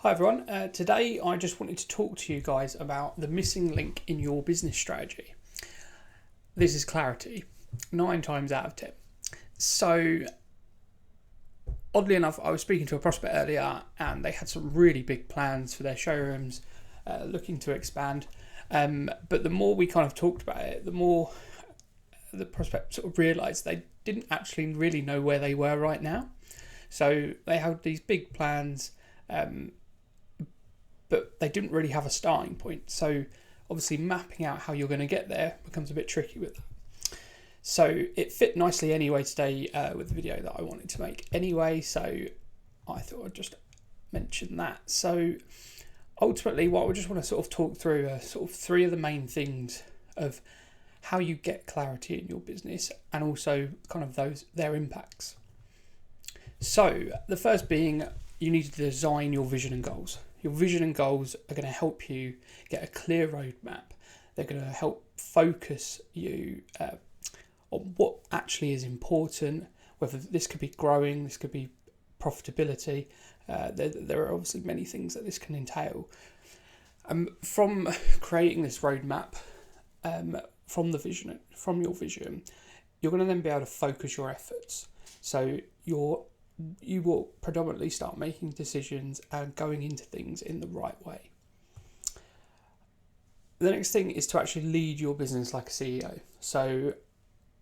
Hi everyone, today I just wanted to talk to you guys about the missing link in your business strategy. This is clarity, 9 times out of 10. So, oddly enough, I was speaking to a prospect earlier and they had some really big plans for their showrooms, looking to expand. But the more we kind of talked about it, the more the prospect sort of realised they didn't actually really know where they were right now. So they had these big plans, but they didn't really have a starting point. So obviously mapping out how you're going to get there becomes a bit tricky with that. So it fit nicely anyway today with the video that I wanted to make anyway. So I thought I'd just mention that. So ultimately what I just want to sort of talk through are sort of 3 of the main things of how you get clarity in your business and also kind of their impacts. So the first being you need to design your vision and goals. Your vision and goals are going to help you get a clear roadmap. They're going to help focus you on what actually is important, whether this could be growing, this could be profitability. There are obviously many things that this can entail. From creating this roadmap, from your vision, you're going to then be able to focus your efforts. So you will predominantly start making decisions and going into things in the right way. The next thing is to actually lead your business like a CEO. So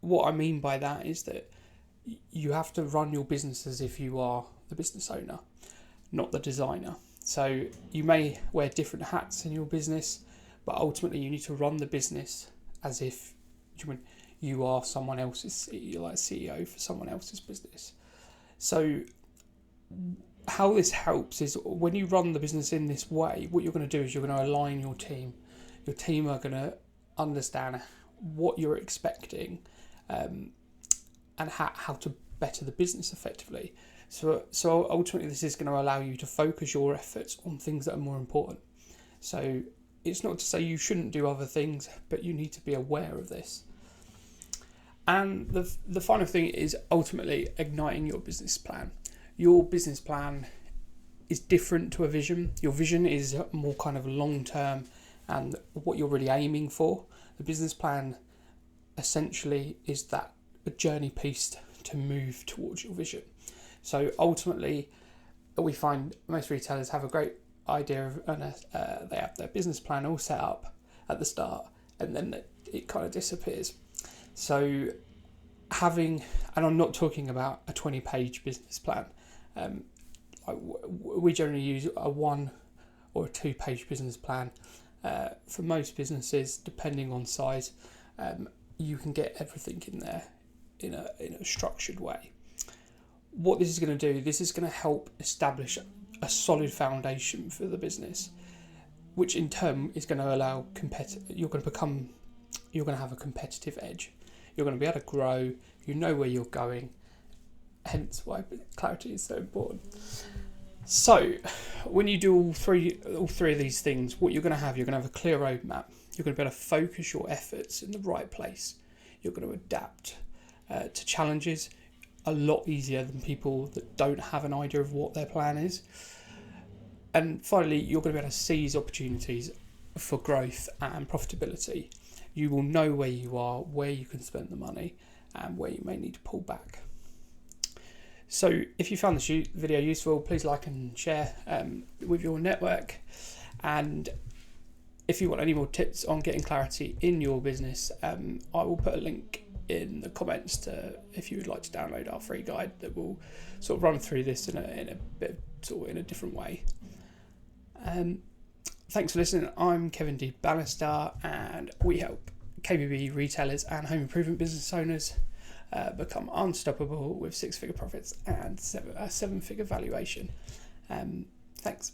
what I mean by that is that you have to run your business as if you are the business owner, not the designer. So you may wear different hats in your business, but ultimately you need to run the business as if you are someone else's CEO, like CEO for someone else's business. So how this helps is when you run the business in this way, what you're going to do is you're going to align your team. Your team are going to understand what you're expecting and how to better the business effectively. So ultimately this is going to allow you to focus your efforts on things that are more important. So it's not to say you shouldn't do other things, but you need to be aware of this. And the final thing is ultimately igniting your business plan. Your business plan is different to a vision. Your vision is more kind of long term and what you're really aiming for. The business plan essentially is that a journey piece to move towards your vision. So ultimately, we find most retailers have a great idea of, they have their business plan all set up at the start, and then it kind of disappears. So and I'm not talking about a 20-page business plan. We generally use a 1 or a 2-page business plan. For most businesses, depending on size, you can get everything in there in a structured way. What this is going to do, this is going to help establish a solid foundation for the business, which in turn is going to allow you're going to have a competitive edge. You're going to be able to grow. You know where you're going. Hence why clarity is so important. So when you do all three of these things, what you're going to have a clear roadmap. You're going to be able to focus your efforts in the right place. You're going to adapt to challenges a lot easier than people that don't have an idea of what their plan is. And finally, you're going to be able to seize opportunities for growth and profitability. You will know where you are, where you can spend the money, and where you may need to pull back. So if you found this video useful, please like and share with your network. And if you want any more tips on getting clarity in your business, I will put a link in the comments to if you would like to download our free guide that will sort of run through this in a bit sort of in a different way. Thanks for listening. I'm Kevin D. Bannister, and we help KBB retailers and home improvement business owners become unstoppable with 6-figure profits and a 7-figure valuation. Thanks.